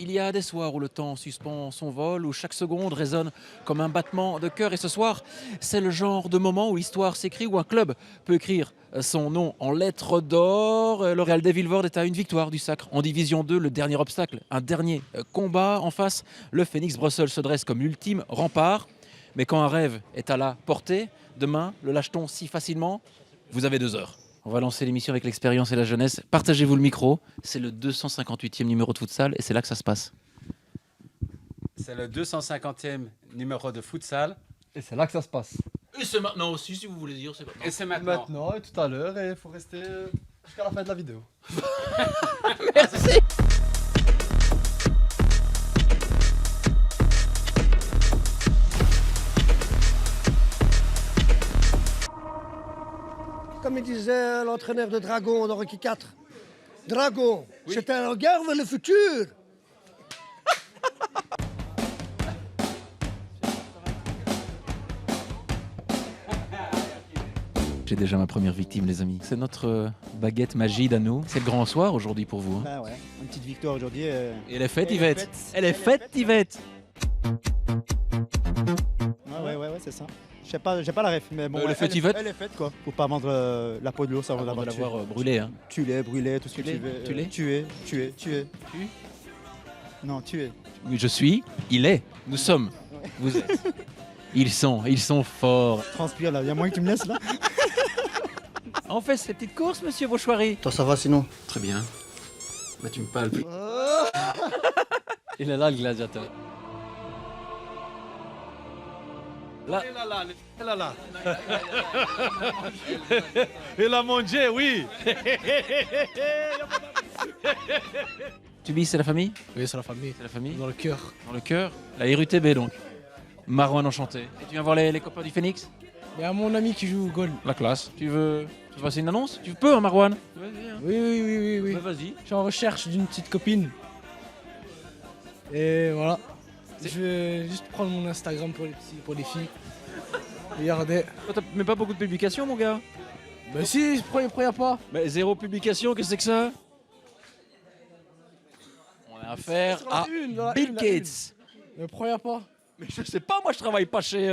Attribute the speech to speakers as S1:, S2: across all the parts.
S1: Il y a des soirs où le temps suspend son vol, où chaque seconde résonne comme un battement de cœur. Et ce soir, c'est le genre de moment où l'histoire s'écrit, où un club peut écrire son nom en lettres d'or. Le Real de Vilvoorde est à une victoire du sacre en Division 2, le dernier obstacle, un dernier combat. En face, le Phoenix Brussels se dresse comme l'ultime rempart. Mais quand un rêve est à la portée, demain, le lâche-t-on si facilement? Vous avez 2 heures. On va lancer l'émission avec l'expérience et la jeunesse. Partagez-vous le micro. C'est le 258e numéro de futsal et c'est là que ça se passe.
S2: C'est le 250e numéro de futsal.
S3: Et c'est là que ça se passe.
S1: Et c'est maintenant aussi, si vous voulez dire. C'est maintenant.
S2: Et c'est maintenant.
S3: Maintenant et tout à l'heure, et il faut rester jusqu'à la fin de la vidéo.
S1: Merci.
S4: Comme il disait l'entraîneur de Dragon dans Rocky 4. Dragon, c'est un regard vers le futur.
S1: J'ai déjà ma première victime, les amis. C'est notre baguette magie à nous. C'est le grand soir aujourd'hui pour vous. Hein.
S5: Bah ouais, une petite victoire aujourd'hui.
S1: Et elle est faite, Yvette. Elle est faite, Yvette.
S5: Ouais, c'est ça. Je sais pas, j'ai pas la ref, mais bon.
S1: Elle est faite, Yvette.
S5: Elle est faite quoi. Faut pas vendre la peau de l'ours avant de
S1: Avant de
S5: l'avoir
S1: l'avoir brûlée. Hein.
S5: tué, brûlé, tout ce que
S1: Tué,
S5: tu veux.
S1: tué.
S5: Tué.
S1: Tu
S5: Non, tué.
S1: Oui, je suis. Il est. Nous sommes. Vous êtes. Ils sont forts.
S5: Transpire là, il y a moyen que tu me laisses là.
S1: On fait ces petites courses, monsieur Vauchoiry.
S5: Toi ça va sinon?
S1: Très bien. Bah, tu me parles plus.
S3: Il est là le gladiateur.
S1: Là.
S6: Il a mangé, oui.
S1: Tu dis c'est la famille?
S6: Oui, c'est la famille.
S1: C'est la famille.
S6: Dans le cœur.
S1: Dans le cœur. La RUTB donc. Marouane enchanté. Et tu viens voir les copains du Phoenix?
S6: Il y a mon ami qui joue au goal.
S1: La classe. Tu veux passer une annonce? Tu peux, hein, Marouane? Vas-y. Hein.
S6: Oui.
S1: Bah, vas-y.
S6: Je suis en recherche d'une petite copine. Et voilà. Je vais juste prendre mon Instagram pour les filles. Regardez.
S1: Toi, t'as même pas beaucoup de publications, mon gars.
S6: Bah si, première pas.
S1: Mais zéro publication, qu'est-ce que c'est que ça? On a affaire à Bill Gates.
S6: Mais première pas.
S1: Mais je sais pas, moi je travaille pas chez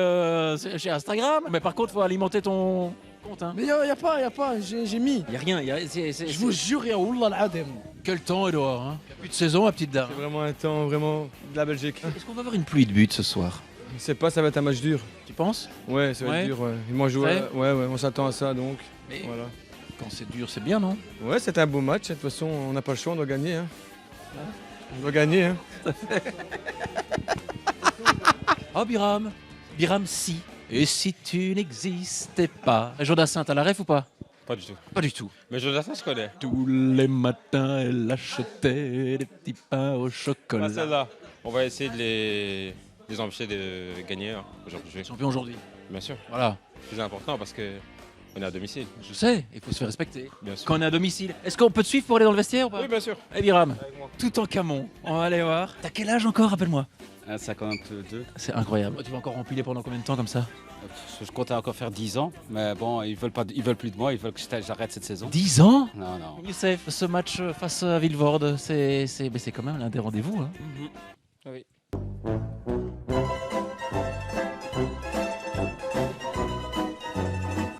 S1: Instagram. Mais par contre, faut alimenter ton compte. Hein.
S6: Mais y a pas, j'ai mis.
S1: Y a rien,
S6: Je vous jure, y'a Wallah al-Adem.
S1: Quel temps, Edouard, hein. Y a plus de saison, ma petite dame.
S7: C'est vraiment un temps vraiment de la Belgique.
S1: Est-ce qu'on va avoir une pluie de buts ce soir?
S7: Je sais pas, ça va être un match dur.
S1: Tu penses?
S7: Ouais, ça va
S1: Ouais.
S7: être dur. Ouais. Ils m'ont joué.
S1: Ouais.
S7: Ouais, on s'attend à ça donc.
S1: Mais
S7: Voilà.
S1: quand c'est dur, c'est bien, non?
S7: Ouais, c'est un beau match. De toute façon, on n'a pas le choix, on doit gagner. Hein. On doit gagner. Hein.
S1: Oh, Biram. Biram, si. Et si tu n'existais pas? Jodassin, t'as la ref ou pas?
S8: Pas du tout.
S1: Pas du tout.
S8: Mais Jonathan, je connais.
S1: Tous les matins, elle achetait des petits pains au chocolat.
S8: Pas celle-là. On va essayer de les empêcher de gagner hein, aujourd'hui.
S1: Champion aujourd'hui.
S8: Bien sûr.
S1: Voilà.
S8: C'est plus important parce que on est à domicile.
S1: Je sais, il faut se faire respecter.
S8: Bien sûr.
S1: Quand on est à domicile. Est-ce qu'on peut te suivre pour aller dans le vestiaire ou pas?
S8: Oui, bien sûr.
S1: Eh Biram,
S8: Avec moi.
S1: tout en camon. On va aller voir. T'as quel âge encore, rappelle-moi?
S2: 52.
S1: C'est incroyable. Tu vas encore empiler pendant combien de temps comme ça?
S2: Je comptais encore faire 10 ans, mais bon, ils veulent plus de moi, ils veulent que j'arrête cette saison.
S1: 10 ans?
S2: Non, non.
S1: Youssef, ce match face à Vilvoorde, c'est quand même l'un des rendez-vous. Hein.
S2: Oui.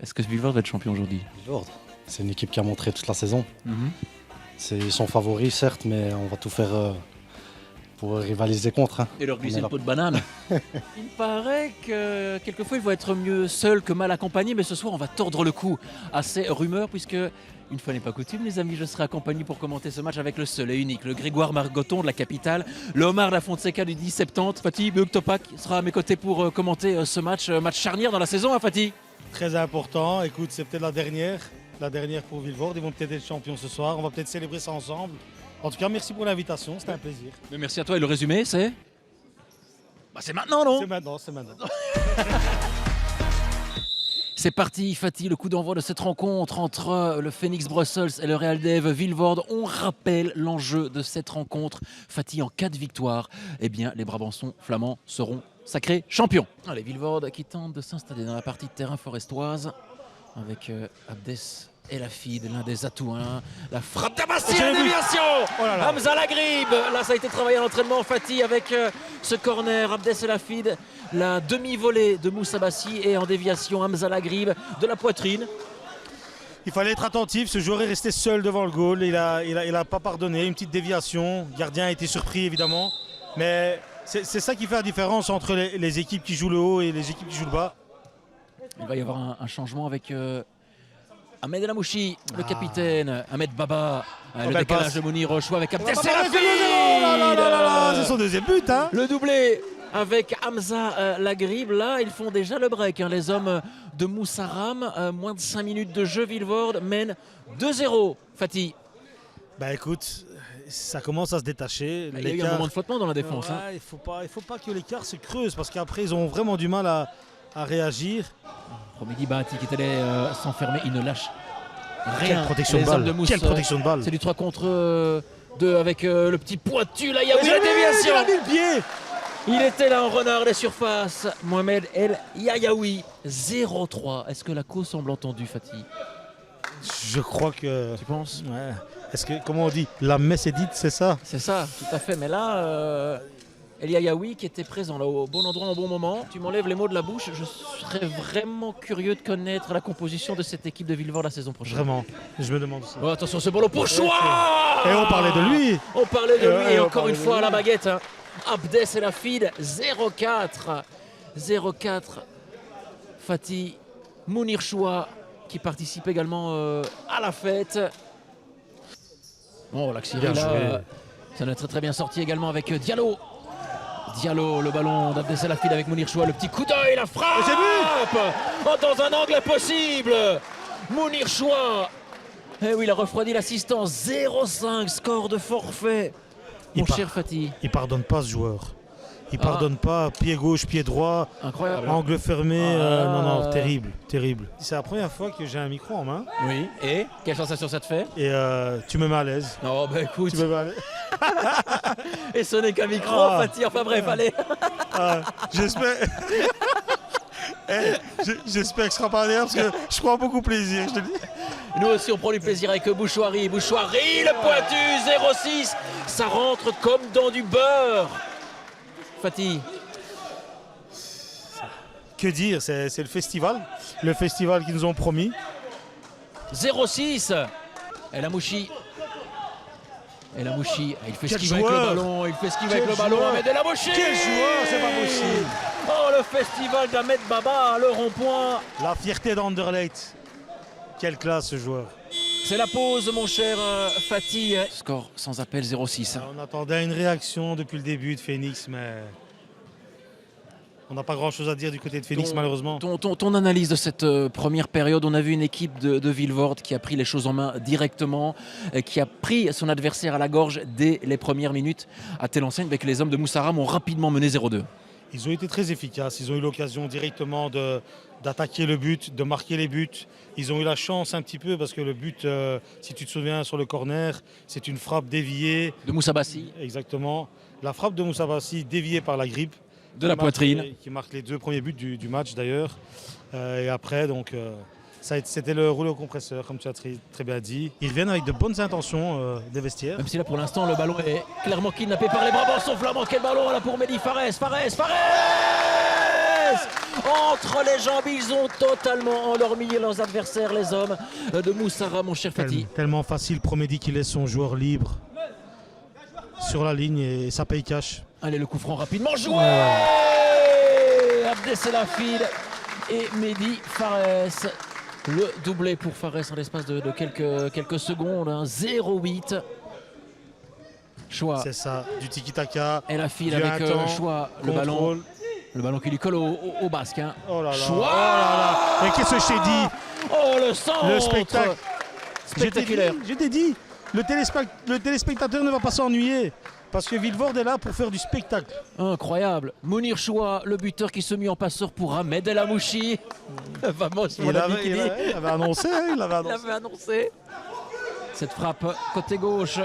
S1: Est-ce que Vilvoorde va être champion aujourd'hui?
S9: Vilvoorde, c'est une équipe qui a montré toute la saison. Ils sont favoris, certes, mais on va tout faire pour rivaliser contre. Hein.
S1: Et leur
S9: On
S1: glisser
S9: est
S1: le
S9: là.
S1: pot de banane. Il paraît que quelquefois il faut être mieux seul que mal accompagné, mais ce soir on va tordre le cou à ces rumeurs, puisque une fois n'est pas coutume, les amis, je serai accompagné pour commenter ce match avec le seul et unique, le Grégoire Margoton de la capitale, le Omar da Fonseca du 10-70. Fatih Beuk Topak sera à mes côtés pour commenter ce match, match charnière dans la saison, hein, Fatih?
S10: Très important. Écoute, c'est peut-être la dernière pour Vilvoorde. Ils vont peut-être être champions ce soir. On va peut-être célébrer ça ensemble. En tout cas, merci pour l'invitation. C'était un plaisir.
S1: Mais merci à toi. Et le résumé, c'est? Bah, c'est maintenant, non?
S10: C'est maintenant.
S1: C'est parti, Fatih, le coup d'envoi de cette rencontre entre le Phoenix Brussels et le Real de Vilvoorde. On rappelle l'enjeu de cette rencontre. Fatih, en cas de victoire, eh bien, les Brabançons flamands seront sacrés champions. Allez, Vilvoorde qui tente de s'installer dans la partie de terrain forestoise avec Abdes El Hafid, l'un des atouts. Hein. La frappe d'Abassi,
S10: J'ai
S1: la
S10: vu.
S1: déviation.
S10: Oh là là.
S1: Hamza Lagrib. Là, ça a été travaillé à l'entraînement. Fatih avec ce corner. Abdes El Hafid, la demi-volée de Moussa Bassi et en déviation, Hamza Lagrib de la poitrine.
S10: Il fallait être attentif, ce joueur est resté seul devant le goal, il a pas pardonné, une petite déviation, le gardien a été surpris évidemment, mais c'est ça qui fait la différence entre les équipes qui jouent le haut et les équipes qui jouent le bas.
S1: Il va y avoir un changement avec Ahmed El Amouchi, le capitaine, Ahmed Baba, le
S10: belle
S1: décalage
S10: passe.
S1: de Mounir au choix avec Abdes
S10: Oh
S1: El Hafid.
S10: là là, c'est son deuxième but hein.
S1: Le doublé avec Hamza Lagrib. Là, ils font déjà le break. Hein. Les hommes de Moussaram, moins de 5 minutes de jeu, Vilvoorde mène 2-0. Fatih.
S10: Bah écoute, ça commence à se détacher.
S1: Il y a eu un moment de flottement dans la défense.
S10: Ouais,
S1: Hein.
S10: il faut pas que l'écart se creuse parce qu'après ils ont vraiment du mal à réagir.
S1: Promedi Bahati qui est allé s'enfermer, il ne lâche rien.
S10: Quelle protection
S1: Les
S10: de
S1: hommes
S10: balle.
S1: de Mousse,
S10: Quelle protection de balle.
S1: C'est du 3 contre 2 avec le petit pointu. Là, il y a eu la déviation.
S10: Il a mis le pied.
S1: Il était là en renard des surfaces. Mohamed El Yayaoui, 0-3. Est-ce que la cause semble entendue, Fatih?
S10: Je crois que.
S1: Tu penses?
S10: Ouais. Est-ce que, comment on dit, la messe est dite, c'est ça?
S1: C'est ça, tout à fait. Mais là, El Yayaoui qui était présent là, au bon endroit, au bon moment. Tu m'enlèves les mots de la bouche. Je serais vraiment curieux de connaître la composition de cette équipe de Vilvoorde la saison prochaine.
S10: Vraiment, je me demande ça.
S1: Oh, attention, ce ballon pour choix.
S10: Et on parlait de lui.
S1: On parlait de lui et
S10: on
S1: encore
S10: parlait
S1: une
S10: de
S1: fois à
S10: lui.
S1: la baguette. Hein. Abdes El Hafid, 0-4. 0-4. Fatih Mounir Choua qui participe également à la fête. Bon, l'accéléré
S10: Bien joué.
S1: là, ça en est très très bien sorti également avec Diallo. Diallo, le ballon d'Abdes El Hafid avec Mounir Choua, le petit coup d'œil, la frappe oh, dans un angle impossible. Mounir Choua. Eh oui, il a refroidi l'assistance. 0-5, score de forfait. Mon cher Fatih.
S10: Il pardonne pas ce joueur. Il pardonne pas, pied gauche, pied droit,
S1: Incroyable.
S10: angle fermé. Non, terrible, terrible. C'est la première fois que j'ai un micro en main.
S1: Oui. Et quelle sensation ça te fait?
S10: Et tu me mets à l'aise.
S1: Non, bah écoute.
S10: Tu me mets à l'aise.
S1: Et ce n'est qu'un micro,
S10: Ah.
S1: Fatih. Enfin bref, allez.
S10: J'espère. J'espère que ce sera pas derrière parce que je prends beaucoup plaisir, je te le dis.
S1: Nous aussi, on prend du plaisir avec Bouchouari. Bouchouari, le pointu, 0-6. Ça rentre comme dans du beurre. Fatih.
S10: Que dire, c'est le festival qu'ils nous ont promis.
S1: 0-6. El Amouchi. El Amouchi, il fait ce
S10: Quel
S1: qu'il veut avec le
S10: joueur.
S1: ballon. Il fait ce qu'il veut
S10: Quel
S1: avec le ballon.
S10: joueur.
S1: Ahmed El Amouchi.
S10: Quel joueur, c'est pas possible.
S1: Oh, le festival d'Ahmed Baba, le rond-point.
S10: La fierté d'Anderlecht. Quelle classe ce joueur.
S1: C'est la pause, mon cher Fatih. Score sans appel 0-6.
S10: On attendait une réaction depuis le début de Phoenix, mais on n'a pas grand-chose à dire du côté de Phoenix, malheureusement.
S1: Ton analyse de cette première période, on a vu une équipe de Vilvoorde qui a pris les choses en main directement, qui a pris son adversaire à la gorge dès les premières minutes, à telle enseigne que les hommes de Moussaram ont rapidement mené 0-2.
S10: Ils ont été très efficaces, ils ont eu l'occasion directement d'attaquer le but, de marquer les buts. Ils ont eu la chance un petit peu parce que le but, si tu te souviens sur le corner, c'est une frappe déviée.
S1: De Moussa Bassi.
S10: Exactement. La frappe de Moussa Bassi déviée par la grippe.
S1: De la poitrine.
S10: Qui marque les 2 premiers buts du match d'ailleurs. Et après, donc, c'était le rouleau compresseur, comme tu as très bien dit. Ils reviennent avec de bonnes intentions des vestiaires.
S1: Même si là pour l'instant le ballon est clairement kidnappé par les Brabants, sauf flamand. Quel ballon là pour Mehdi Fares. Entre les jambes, ils ont totalement endormi leurs adversaires, les hommes de Moussara, mon cher Fatih.
S10: Tellement facile pour Mehdi qui laisse son joueur libre sur la ligne et ça paye cash.
S1: Allez, le coup franc rapidement joué. Abdes El Hafid et Mehdi Fares. Le doublé pour Fares en l'espace de quelques secondes. Hein. 0-8. Choix.
S10: C'est ça, du tiki-taka.
S1: El Hafid
S10: du
S1: avec
S10: un temps,
S1: choix.
S10: contrôle.
S1: Le ballon qui lui colle au basque. Hein.
S10: Oh là là.
S1: Choix.
S10: Oh là là. Et qu'est-ce que je t'ai dit?
S1: Oh, le centre.
S10: Le spectacle.
S1: Spectaculaire.
S10: Je t'ai dit, le téléspectateur ne va pas s'ennuyer. Parce que Vilvoorde est là pour faire du spectacle.
S1: Incroyable. Mounir Choua, le buteur qui se mit en passeur pour Ahmed El Amouchi. Vamos, mon ami qui dit.
S10: Il avait annoncé.
S1: Il avait annoncé. Cette frappe côté gauche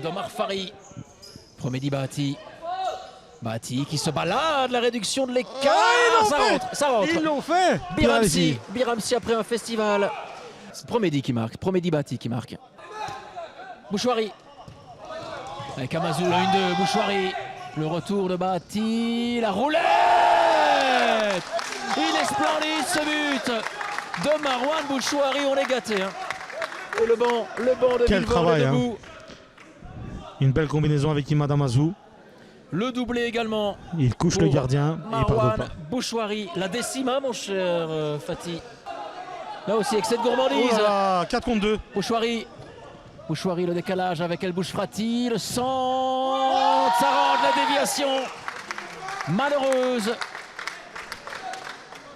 S1: d'Omar Fari. Promedi Bahati. Bahati qui se balade, la réduction de l'écart. Ça rentre.
S10: Ils l'ont fait.
S1: Biramsi après un festival C'est Promedi qui marque, Promedi Bati qui marque. Bouchouari. Avec Amazou, la une de Bouchouari. Le retour de Bati, la roulette. Il est splendide ce but de Marouane Bouchouari, on est gâté. Hein. Et le banc de
S10: Quel
S1: Villevorde
S10: travail,
S1: est debout.
S10: Une belle combinaison avec Imad Amazou.
S1: Le doublé également.
S10: Il couche le gardien et il pardonne
S1: Marouane
S10: pas.
S1: Bouchouari, la décima mon cher Fatih. Là aussi excès de gourmandise.
S10: Oh là là, 4 contre 2.
S1: Bouchouari, le décalage avec El Bouchfrati, le centre, ça rentre, la déviation malheureuse.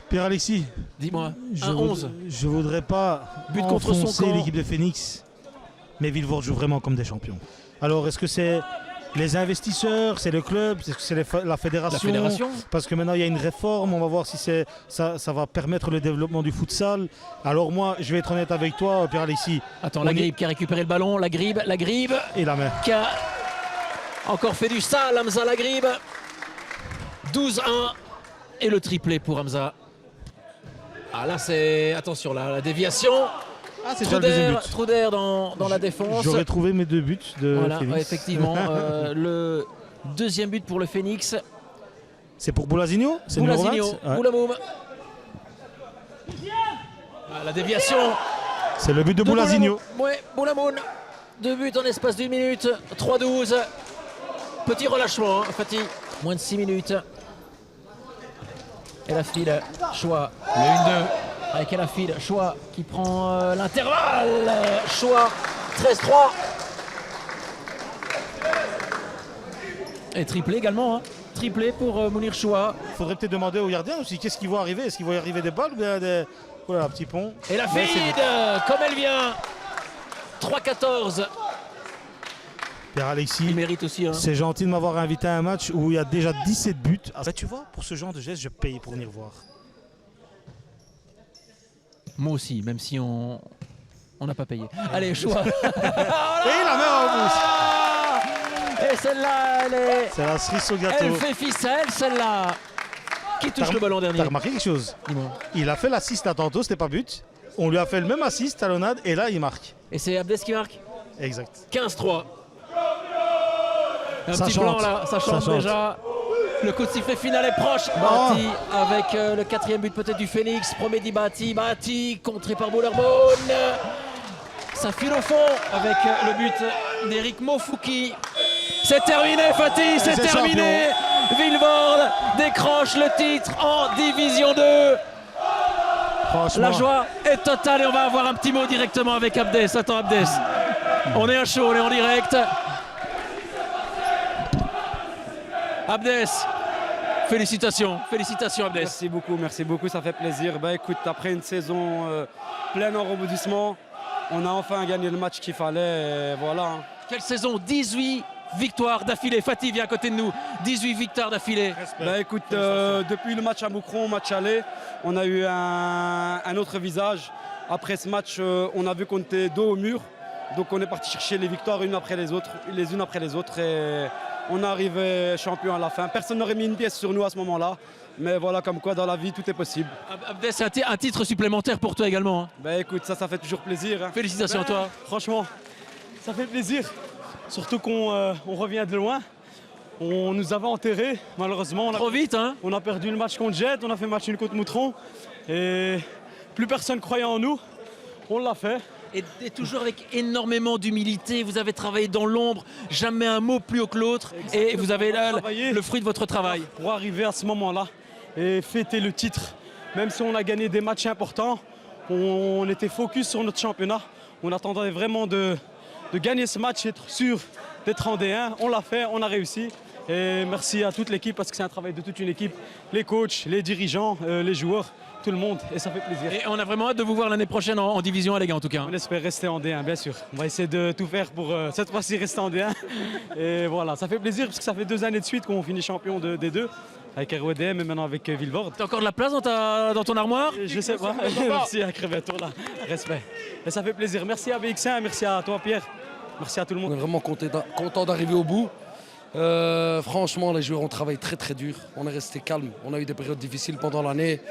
S10: Pierre-Alexis,
S1: Dis-moi,
S10: je
S1: 1-11.
S10: je voudrais pas
S1: But contre son
S10: enfoncer
S1: camp.
S10: l'équipe de Phoenix, mais Villevorde joue vraiment comme des champions. Alors est-ce que c'est les investisseurs, c'est le club, est-ce que c'est la fédération?
S1: La fédération.
S10: Parce que maintenant il y a une réforme, on va voir si ça va permettre le développement du futsal. Alors moi, je vais être honnête avec toi, Pierre-Alexis.
S1: Attends,
S10: On
S1: la
S10: est-
S1: Gribe qui a récupéré le ballon, la Gribe
S10: Et la main.
S1: qui a encore fait du sale, Hamza la Gribe. 12-1 et le triplé pour Hamza. Ah là c'est, attention là, la déviation.
S10: Ah, c'est déjà le deuxième but.
S1: Trou d'air dans la défense.
S10: J'aurais trouvé mes 2 buts de
S1: Voilà,
S10: Phoenix.
S1: ouais, effectivement. Le deuxième but pour le Phoenix.
S10: C'est pour Boulazinho? C'est le numéro
S1: Boulazinho,
S10: 20? Ouais.
S1: Boulamoum. Ah, la déviation.
S10: C'est le but de Boulazinho.
S1: Ouais, Boulamoun. 2 buts en espace d'une minute. 3-12. Petit relâchement, hein, Fatih. Moins de 6 minutes. Et la file, choix. Le 1-2. Avec la file, choix qui prend l'intervalle. Choix 13-3. Et triplé également. Hein. Triplé pour Mounir Choua.
S10: Faudrait peut-être demander au gardien aussi qu'est-ce qu'il voit arriver. Est-ce qu'il voit arriver des balles ou bien des. Voilà, un petit pont.
S1: Et la
S10: Mais c'est
S1: feed, comme elle vient. 3-14.
S10: Pierre-Alexis,
S1: Il mérite aussi. Hein.
S10: c'est gentil de m'avoir invité à un match où il y a déjà 17 buts. Ah, bah, tu vois, pour ce genre de geste, je paye pour venir voir.
S1: Moi aussi, même si on n'a pas payé. Allez, Choua.
S10: Et la main en bouche.
S1: Et celle-là,
S10: C'est la cerise au gâteau.
S1: elle fait ficelle, celle-là. Qui touche le ballon dernier?
S10: T'as remarqué quelque chose?
S1: Dis-moi.
S10: Il a fait l'assist à tantôt, c'était pas but. On lui a fait le même assist, talonnade, et là il marque.
S1: Et c'est Abdes qui marque.
S10: Exact.
S1: 15-3. Un
S10: Ça
S1: petit
S10: chante.
S1: plan là, ça chante
S10: Ça chante.
S1: déjà. Le coup de sifflet final est proche. Bati avec le 4e but peut-être du Phoenix. Promedi Bati contré par Boulerboun. Ça file au fond avec le but d'Eric Mofouki. C'est terminé Fatih, c'est
S10: C'est
S1: terminé. Villevorde décroche le titre en Division 2.
S10: Franchement,
S1: La joie est totale et on va avoir un petit mot directement avec Abdes. Attends Abdes, on est à chaud, on est en direct. Abdes, félicitations Abdes.
S2: Merci beaucoup, ça fait plaisir. Bah écoute, après une saison pleine en rebondissement, on a enfin gagné le match qu'il fallait. Et voilà.
S1: Quelle saison, 18 victoires d'affilée. Fatih vient à côté de nous, 18 victoires d'affilée.
S2: Bah écoute, depuis le match à Moucron, match aller, on a eu un autre visage. Après ce match, on a vu qu'on était dos au mur. Donc on est parti chercher les victoires les unes après les autres. Et on est arrivé champion à la fin. Personne n'aurait mis une pièce sur nous à ce moment-là. Mais voilà, comme quoi dans la vie, tout est possible.
S1: Abdes, c'est un titre supplémentaire pour toi également. Hein.
S2: Bah écoute, ça fait toujours plaisir. Hein.
S1: Félicitations à toi.
S6: Franchement, ça fait plaisir. Surtout qu'on revient de loin. On nous avait enterrés, malheureusement.
S1: Trop vite, hein.
S6: On a perdu le match contre Jet, on a fait match nul contre Moutron. Et plus personne croyait en nous. On l'a fait.
S1: Et toujours avec énormément d'humilité, vous avez travaillé dans l'ombre, jamais un mot plus haut que l'autre. Et vous avez là le fruit de votre travail.
S6: Pour arriver à ce moment-là et fêter le titre. Même si on a gagné des matchs importants, on était focus sur notre championnat. On attendait vraiment de gagner ce match, être sûr d'être en D1. On l'a fait, on a réussi. Et merci à toute l'équipe parce que c'est un travail de toute une équipe. Les coachs, les dirigeants, les joueurs, tout le monde. Et ça fait plaisir.
S1: Et on a vraiment hâte de vous voir l'année prochaine en Division A, les gars, en tout cas.
S6: On espère rester en D1, bien sûr. On va essayer de tout faire pour cette fois-ci rester en D1. Et voilà, ça fait plaisir parce que ça fait 2 années de suite qu'on finit champion de D2 avec RODM et maintenant avec Villevorde.
S1: T'as encore de la place dans ton armoire?
S6: Je sais pas. Merci à Crevetto là. Respect. Et ça fait plaisir. Merci à BX1, merci à toi Pierre. Merci à tout le monde.
S11: On est vraiment content d'arriver au bout. Franchement, les joueurs ont travaillé très dur. On est resté calme. On a eu des périodes difficiles pendant l'année.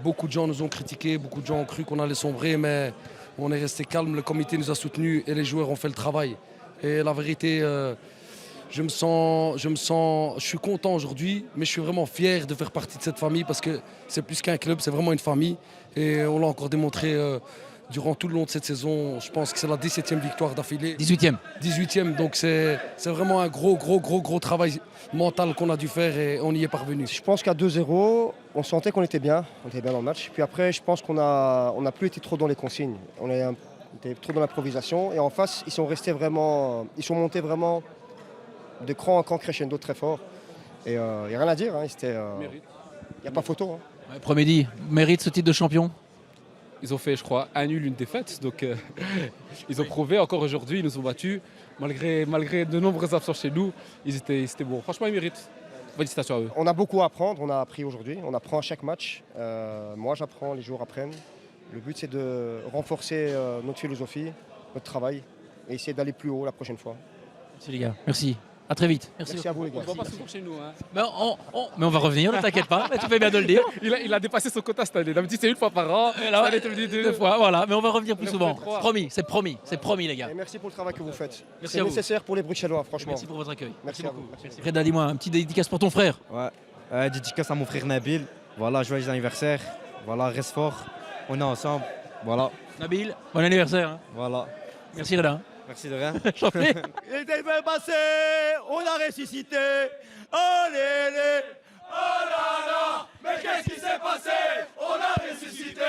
S11: Beaucoup de gens nous ont critiqués, beaucoup de gens ont cru qu'on allait sombrer, mais on est resté calme, le comité nous a soutenus et les joueurs ont fait le travail. Et la vérité, je suis content aujourd'hui, mais je suis vraiment fier de faire partie de cette famille parce que c'est plus qu'un club, c'est vraiment une famille. Et on l'a encore démontré durant tout le long de cette saison. Je pense que c'est la 17e victoire d'affilée.
S1: 18e.
S11: 18e, donc c'est vraiment un gros travail mental qu'on a dû faire et on y est parvenu.
S4: Je pense qu'à 2-0, on sentait qu'on était bien dans le match. Puis après, je pense qu'on a plus été trop dans les consignes. On était trop dans l'improvisation. Et en face, ils sont montés vraiment de cran en cran crescendo très fort. Et il n'y a rien à dire, hein. Il n'y a pas photo. Hein.
S1: Ouais, Promédi mérite ce titre de champion?
S12: Ils ont fait, je crois, un nul, une défaite. Donc, ils ont prouvé. Encore aujourd'hui, ils nous ont battus. Malgré de nombreux absents chez nous, ils étaient bons. Franchement, ils méritent. Félicitations à eux.
S4: On a beaucoup à apprendre. On a appris aujourd'hui. On apprend à chaque match. Moi, j'apprends, les joueurs apprennent. Le but, c'est de renforcer notre philosophie, notre travail et essayer d'aller plus haut la prochaine fois.
S1: Merci les gars. Merci. À très vite.
S4: Merci à vous les gars.
S12: On ne voit pas souvent chez nous. Hein.
S1: Mais on va revenir, ne t'inquiète pas. Mais tu fais bien de le dire.
S12: Il a dépassé son quota cette année. D'habitude, c'est une fois par an.
S1: Et là, deux fois. Voilà. Mais on va revenir plus souvent. Promis, c'est promis les gars.
S4: Et merci pour le travail que vous faites.
S1: Merci
S4: c'est nécessaire pour les Bruxellois, franchement.
S1: Merci pour votre accueil.
S4: Merci à vous.
S1: Merci. Reda, dis-moi, un petit dédicace pour ton frère.
S5: Ouais, dédicace à mon frère Nabil. Voilà, joyeux anniversaire. Voilà, reste fort. On est ensemble. Voilà.
S1: Nabil, bon anniversaire. Hein.
S5: Voilà.
S1: Merci Reda.
S5: Merci de rien.
S1: J'en prie.
S10: Il était bien passé, on a ressuscité. Oh lélé, oh là là, mais qu'est-ce qui s'est passé? On a ressuscité.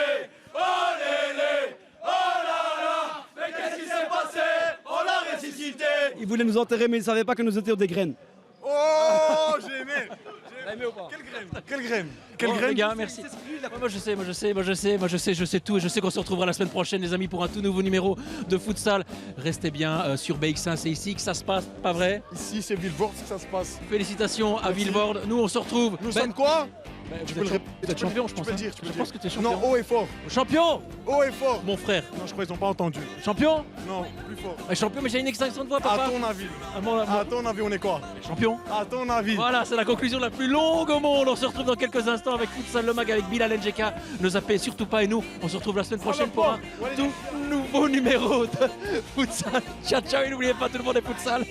S10: Oh lélé, oh là là, mais qu'est-ce qui s'est passé? On a ressuscité.
S2: Ils voulaient nous enterrer, mais ils ne savaient pas que nous étions des graines.
S10: Oh, j'ai aimé.
S3: Quelle graine.
S1: Bon, les gars, merci. Moi je sais tout et je sais qu'on se retrouvera la semaine prochaine les amis pour un tout nouveau numéro de futsal. Restez bien sur BX1, c'est ici que ça se passe, pas vrai?
S3: Ici, c'est Villebord que ça se passe.
S1: Félicitations à Villebord. Nous on se retrouve.
S3: Nous sommes quoi?
S1: Tu peux être champion, je pense. Je pense que tu es champion.
S3: Non, haut et fort.
S1: Champion!
S3: Haut et fort.
S1: Mon frère.
S3: Non, je crois qu'ils n'ont pas entendu.
S1: Champion?
S3: Non, plus fort.
S1: Champion, mais j'ai une extinction de voix, papa.
S3: À ton avis. À ton avis, on est quoi?
S1: Champion?
S3: À ton avis.
S1: Voilà, c'est la conclusion la plus longue au monde. On se retrouve dans quelques instants avec Futsal Le Mag, avec Bilal Njeka. Ne zappez surtout pas et nous, on se retrouve la semaine prochaine pour un tout nouveau numéro de Futsal. Ciao, ciao et n'oubliez pas, tout le monde est Futsal.